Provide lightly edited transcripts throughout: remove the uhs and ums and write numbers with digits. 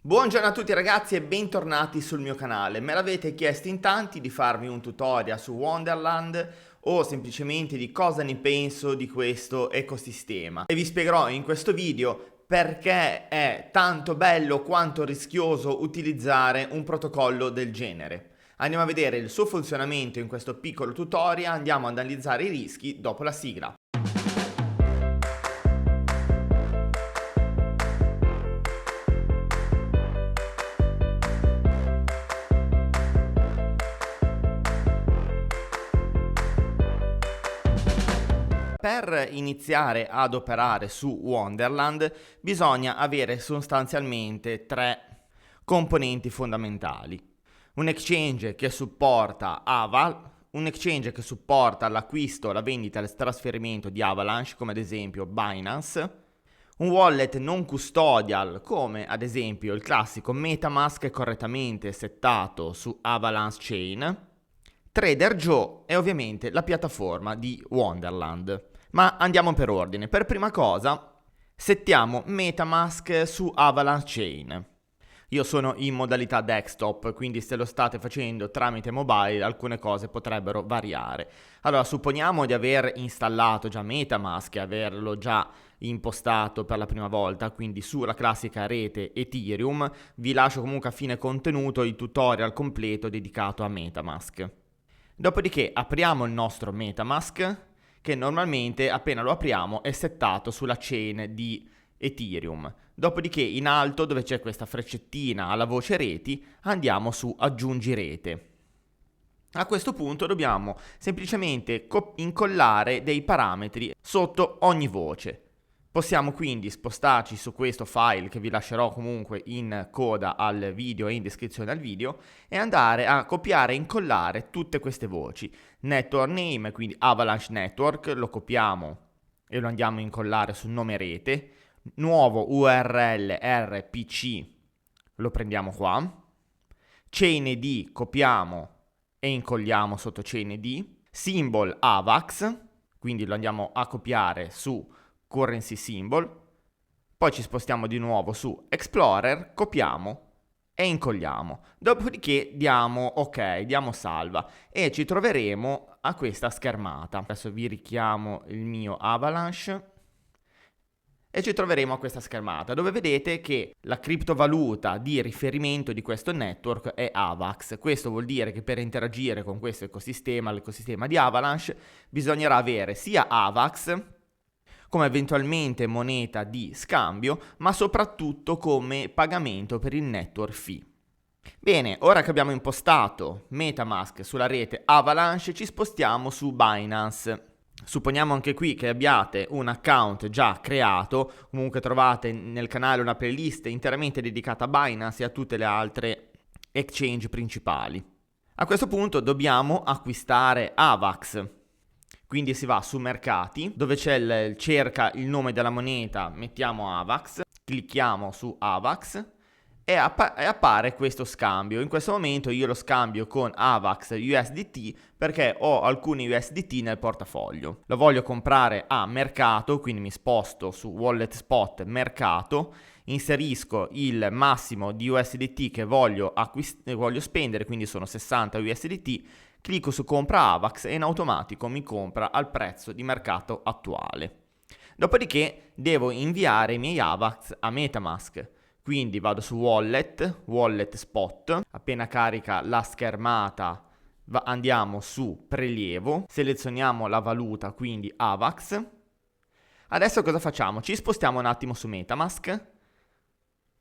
Buongiorno a tutti ragazzi e bentornati sul mio canale. Me l'avete chiesto in tanti di farvi un tutorial su Wonderland o semplicemente di cosa ne penso di questo ecosistema. E vi spiegherò in questo video perché è tanto bello quanto rischioso utilizzare un protocollo del genere. Andiamo a vedere il suo funzionamento in questo piccolo tutorial, andiamo ad analizzare i rischi dopo la sigla. Per iniziare ad operare su Wonderland bisogna avere sostanzialmente tre componenti fondamentali. Un exchange che supporta Aval, un exchange che supporta l'acquisto, la vendita e il trasferimento di Avalanche, come ad esempio Binance, un wallet non custodial come ad esempio il classico MetaMask correttamente settato su Avalanche Chain, Trader Joe e ovviamente la piattaforma di Wonderland. Ma andiamo per ordine. Per prima cosa settiamo MetaMask su Avalanche Chain. Io sono in modalità desktop, quindi se lo state facendo tramite mobile alcune cose potrebbero variare. Allora, supponiamo di aver installato già MetaMask e averlo già impostato per la prima volta, quindi sulla classica rete Ethereum. Vi lascio comunque a fine contenuto il tutorial completo dedicato a MetaMask. Dopodiché apriamo il nostro MetaMask, che normalmente appena lo apriamo è settato sulla chain di Ethereum. Dopodiché in alto, dove c'è questa freccettina alla voce reti, andiamo su aggiungi rete. A questo punto dobbiamo semplicemente incollare dei parametri sotto ogni voce. Possiamo quindi spostarci su questo file che vi lascerò comunque in coda al video e in descrizione al video e andare a copiare e incollare tutte queste voci. Network name, quindi Avalanche Network, lo copiamo e lo andiamo a incollare sul nome rete. Nuovo URL RPC, lo prendiamo qua. Chain ID copiamo e incolliamo sotto chain ID. Symbol AVAX, quindi lo andiamo a copiare su currency symbol, poi ci spostiamo di nuovo su Explorer, copiamo e incolliamo. Dopodiché diamo ok, diamo salva e ci troveremo a questa schermata. Adesso vi richiamo il mio Avalanche e ci troveremo a questa schermata dove vedete che la criptovaluta di riferimento di questo network è AVAX. Questo vuol dire che per interagire con questo ecosistema, l'ecosistema di Avalanche, bisognerà avere sia AVAX come eventualmente moneta di scambio, ma soprattutto come pagamento per il network fee. Bene, ora che abbiamo impostato MetaMask sulla rete Avalanche, ci spostiamo su Binance. Supponiamo anche qui che abbiate un account già creato, comunque trovate nel canale una playlist interamente dedicata a Binance e a tutte le altre exchange principali. A questo punto dobbiamo acquistare AVAX. Quindi si va su mercati, dove c'è cerca il nome della moneta, mettiamo AVAX, clicchiamo su AVAX e appare questo scambio. In questo momento io lo scambio con AVAX USDT perché ho alcuni USDT nel portafoglio. Lo voglio comprare a mercato, quindi mi sposto su Wallet Spot mercato, inserisco il massimo di USDT che voglio spendere, quindi sono 60 USDT, clicco su compra AVAX e in automatico mi compra al prezzo di mercato attuale. Dopodiché devo inviare i miei AVAX a MetaMask. Quindi vado su Wallet Spot, appena carica la schermata andiamo su prelievo, selezioniamo la valuta, quindi AVAX. Adesso cosa facciamo? Ci spostiamo un attimo su MetaMask,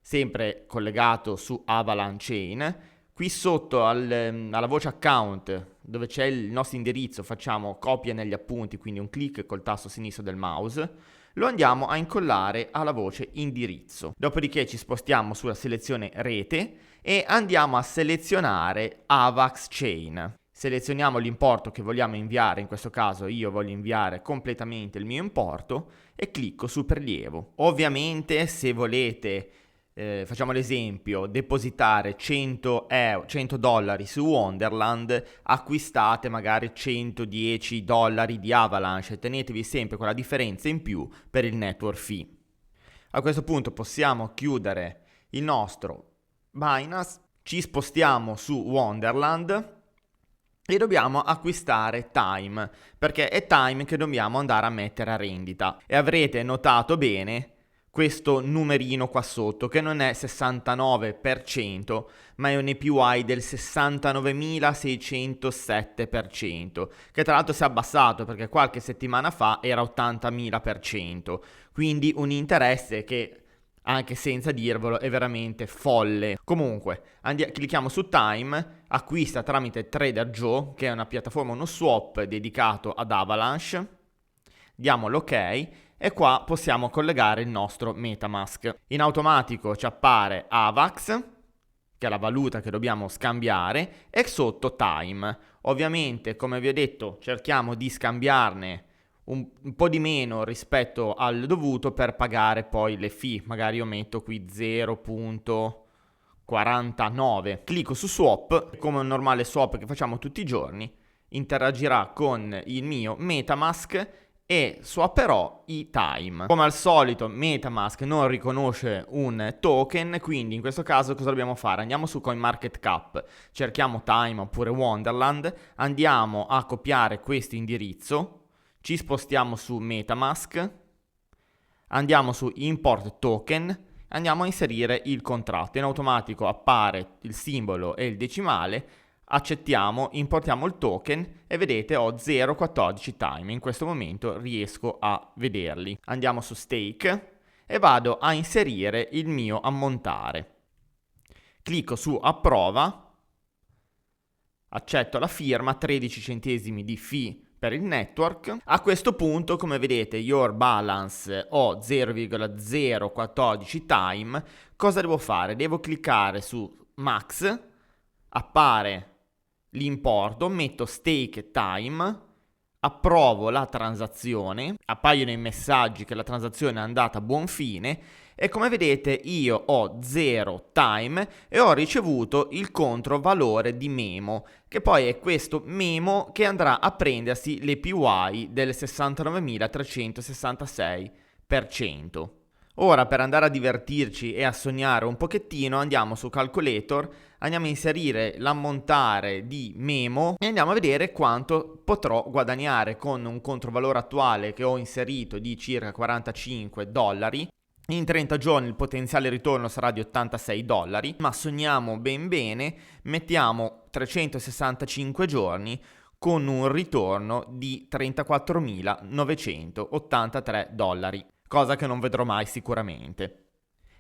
sempre collegato su Avalanche Chain. Qui sotto alla voce account dove c'è il nostro indirizzo facciamo copia negli appunti, quindi un clic col tasto sinistro del mouse, lo andiamo a incollare alla voce indirizzo. Dopodiché ci spostiamo sulla selezione rete e andiamo a selezionare AVAX Chain. Selezioniamo l'importo che vogliamo inviare, in questo caso io voglio inviare completamente il mio importo e clicco su prelievo. Ovviamente se volete facciamo l'esempio, depositare 100 dollari su Wonderland, acquistate magari 110 dollari di Avalanche e tenetevi sempre quella differenza in più per il network fee. A questo punto possiamo chiudere il nostro Binance, ci spostiamo su Wonderland e dobbiamo acquistare Time, perché è Time che dobbiamo andare a mettere a rendita. E avrete notato bene questo numerino qua sotto, che non è 69%, ma è un APY del 69.607%, che tra l'altro si è abbassato perché qualche settimana fa era 80.000%, quindi un interesse che, anche senza dirvelo, è veramente folle. Comunque, clicchiamo su Time, acquista tramite Trader Joe, che è una piattaforma, uno swap dedicato ad Avalanche, diamo l'ok e qua possiamo collegare il nostro MetaMask. In automatico ci appare AVAX, che è la valuta che dobbiamo scambiare, e sotto Time. Ovviamente, come vi ho detto, cerchiamo di scambiarne un po' di meno rispetto al dovuto per pagare poi le fee. Magari io metto qui 0.49. Clicco su swap, come un normale swap che facciamo tutti i giorni, interagirà con il mio MetaMask e swapperò i Time. Come al solito MetaMask non riconosce un token, quindi in questo caso cosa dobbiamo fare? Andiamo su CoinMarketCap, cerchiamo Time oppure Wonderland, andiamo a copiare questo indirizzo, ci spostiamo su MetaMask, andiamo su Import Token, andiamo a inserire il contratto. In automatico appare il simbolo e il decimale, accettiamo, importiamo il token e vedete ho 0.14 Time. In questo momento riesco a vederli. Andiamo su Stake e vado a inserire il mio ammontare. Clicco su Approva, accetto la firma, 13 centesimi di fee per il network. A questo punto, come vedete, your balance ho 0,014 Time. Cosa devo fare? Devo cliccare su Max, appare l'importo, metto Stake Time, approvo la transazione, appaiono i messaggi che la transazione è andata a buon fine e come vedete io ho 0 Time e ho ricevuto il controvalore di Memo, che poi è questo Memo che andrà a prendersi l'APY del 69.366%. Ora, per andare a divertirci e a sognare un pochettino, andiamo su Calculator, andiamo a inserire l'ammontare di Memo e andiamo a vedere quanto potrò guadagnare con un controvalore attuale che ho inserito di circa $45. In 30 giorni il potenziale ritorno sarà di $86, ma sogniamo ben bene, mettiamo 365 giorni con un ritorno di $34.983, cosa che non vedrò mai sicuramente.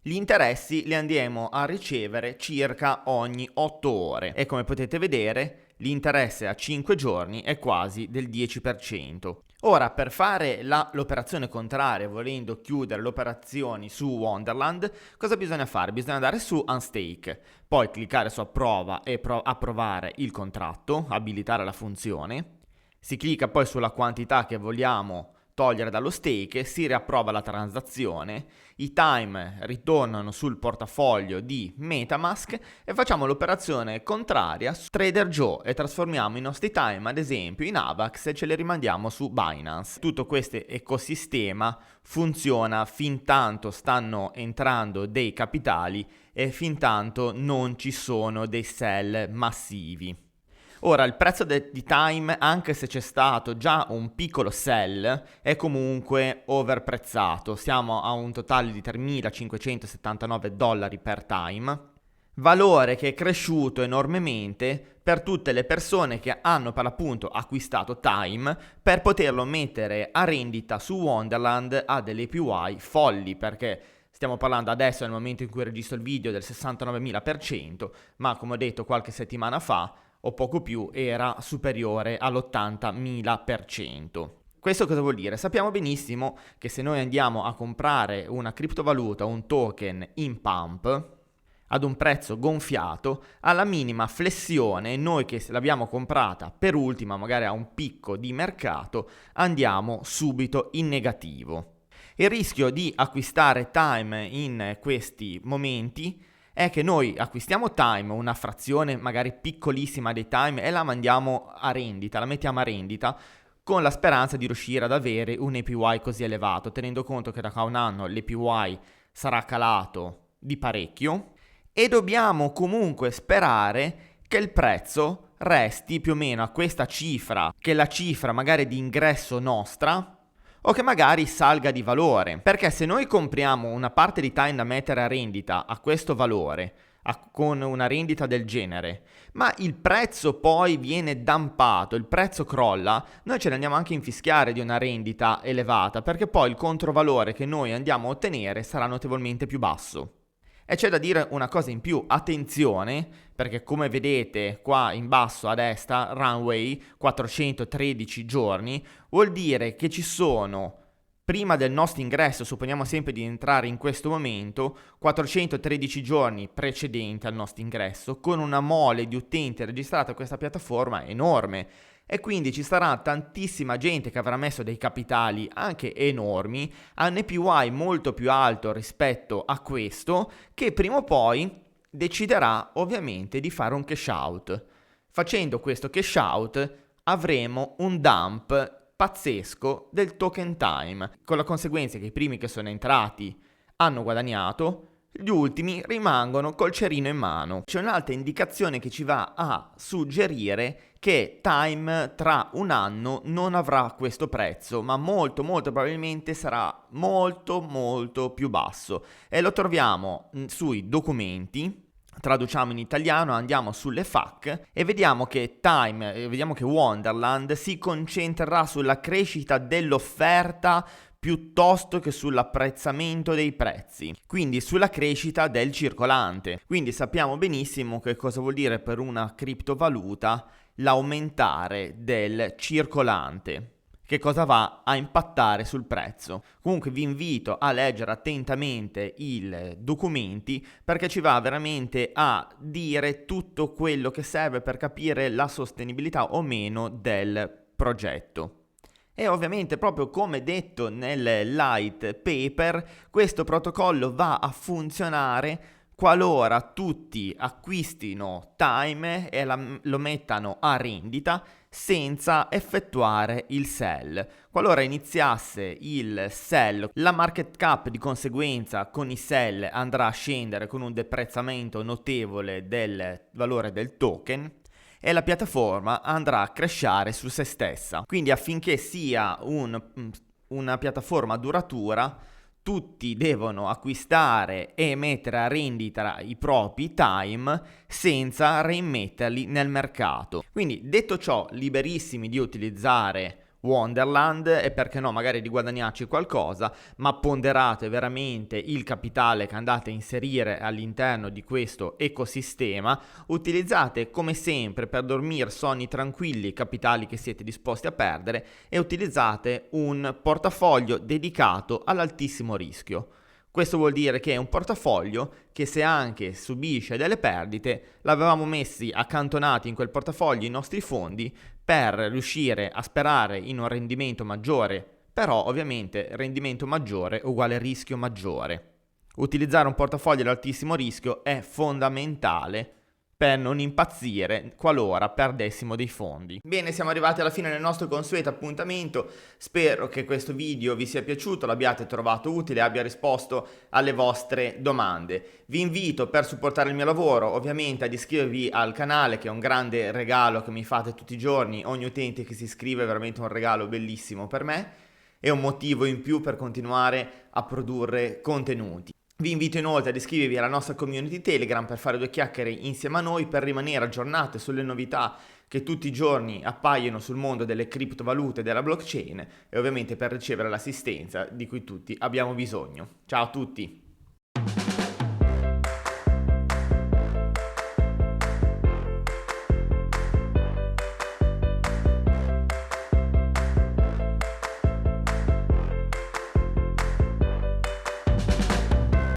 Gli interessi li andiamo a ricevere circa ogni 8 ore e come potete vedere l'interesse a 5 giorni è quasi del 10%. Ora, per fare l'operazione contraria, volendo chiudere le operazioni su Wonderland, cosa bisogna fare? Bisogna andare su Unstake, poi cliccare su approva e approvare il contratto, abilitare la funzione. Si clicca poi sulla quantità che vogliamo togliere dallo stake, si riapprova la transazione, i Time ritornano sul portafoglio di MetaMask e facciamo l'operazione contraria su Trader Joe e trasformiamo i nostri Time ad esempio in AVAX e ce li rimandiamo su Binance. Tutto questo ecosistema funziona fin tanto stanno entrando dei capitali e fin tanto non ci sono dei sell massivi. Ora, il prezzo di Time, anche se c'è stato già un piccolo sell, è comunque overprezzato. Siamo a un totale di $3.579 per Time, valore che è cresciuto enormemente per tutte le persone che hanno per l'appunto acquistato Time per poterlo mettere a rendita su Wonderland a delle APY folli, perché stiamo parlando adesso nel momento in cui registro il video del 69.000%, ma come ho detto qualche settimana fa o poco più era superiore all'80.000%. Questo cosa vuol dire? Sappiamo benissimo che se noi andiamo a comprare una criptovaluta, un token in pump, ad un prezzo gonfiato, alla minima flessione, noi che l'abbiamo comprata per ultima, magari a un picco di mercato, andiamo subito in negativo. Il rischio di acquistare Time in questi momenti è che noi acquistiamo Time, una frazione magari piccolissima dei Time, e la mandiamo a rendita, la mettiamo a rendita con la speranza di riuscire ad avere un APY così elevato, tenendo conto che da qua a un anno l'APY sarà calato di parecchio e dobbiamo comunque sperare che il prezzo resti più o meno a questa cifra, che è la cifra magari di ingresso nostra, o che magari salga di valore. Perché se noi compriamo una parte di time da mettere a rendita a questo valore, con una rendita del genere, ma il prezzo poi viene dampato, il prezzo crolla, noi ce ne andiamo anche a infischiare di una rendita elevata, perché poi il controvalore che noi andiamo a ottenere sarà notevolmente più basso. E c'è da dire una cosa in più, attenzione, perché come vedete qua in basso a destra, runway 413 giorni, vuol dire che ci sono, prima del nostro ingresso, supponiamo sempre di entrare in questo momento, 413 giorni precedenti al nostro ingresso, con una mole di utenti registrata a questa piattaforma enorme. E quindi ci sarà tantissima gente che avrà messo dei capitali anche enormi, a un APY molto più alto rispetto a questo, che prima o poi deciderà ovviamente di fare un cash out. Facendo questo cash out avremo un dump pazzesco del token time, con la conseguenza che i primi che sono entrati hanno guadagnato, gli ultimi rimangono col cerino in mano. C'è un'altra indicazione che ci va a suggerire che Time tra un anno non avrà questo prezzo, ma molto probabilmente sarà molto più basso. E lo troviamo sui documenti. Traduciamo in italiano, andiamo sulle FAQ e vediamo che vediamo che Wonderland si concentrerà sulla crescita dell'offerta piuttosto che sull'apprezzamento dei prezzi, quindi sulla crescita del circolante. Quindi sappiamo benissimo che cosa vuol dire per una criptovaluta l'aumentare del circolante. Che cosa va a impattare sul prezzo. Comunque vi invito a leggere attentamente i documenti perché ci va veramente a dire tutto quello che serve per capire la sostenibilità o meno del progetto. E ovviamente, proprio come detto nel light paper, questo protocollo va a funzionare qualora tutti acquistino time e lo mettano a rendita senza effettuare il sell. Qualora iniziasse il sell, la market cap di conseguenza con i sell andrà a scendere con un deprezzamento notevole del valore del token e la piattaforma andrà a crashare su se stessa. Quindi affinché sia una piattaforma duratura, tutti devono acquistare e mettere a rendita i propri time senza reimmetterli nel mercato. Quindi detto ciò, liberissimi di utilizzare Wonderland e perché no magari di guadagnarci qualcosa, ma ponderate veramente il capitale che andate a inserire all'interno di questo ecosistema. Utilizzate come sempre per dormire sonni tranquilli i capitali che siete disposti a perdere e utilizzate un portafoglio dedicato all'altissimo rischio. Questo vuol dire che è un portafoglio che se anche subisce delle perdite, l'avevamo messi accantonati in quel portafoglio i nostri fondi per riuscire a sperare in un rendimento maggiore, però ovviamente rendimento maggiore uguale rischio maggiore. Utilizzare un portafoglio ad altissimo rischio è fondamentale per non impazzire qualora perdessimo dei fondi. Bene, siamo arrivati alla fine del nostro consueto appuntamento. Spero che questo video vi sia piaciuto, l'abbiate trovato utile e abbia risposto alle vostre domande. Vi invito, per supportare il mio lavoro, ovviamente ad iscrivervi al canale, che è un grande regalo che mi fate tutti i giorni. Ogni utente che si iscrive è veramente un regalo bellissimo per me e un motivo in più per continuare a produrre contenuti. Vi invito inoltre ad iscrivervi alla nostra community Telegram per fare due chiacchiere insieme a noi, per rimanere aggiornati sulle novità che tutti i giorni appaiono sul mondo delle criptovalute e della blockchain e ovviamente per ricevere l'assistenza di cui tutti abbiamo bisogno. Ciao a tutti!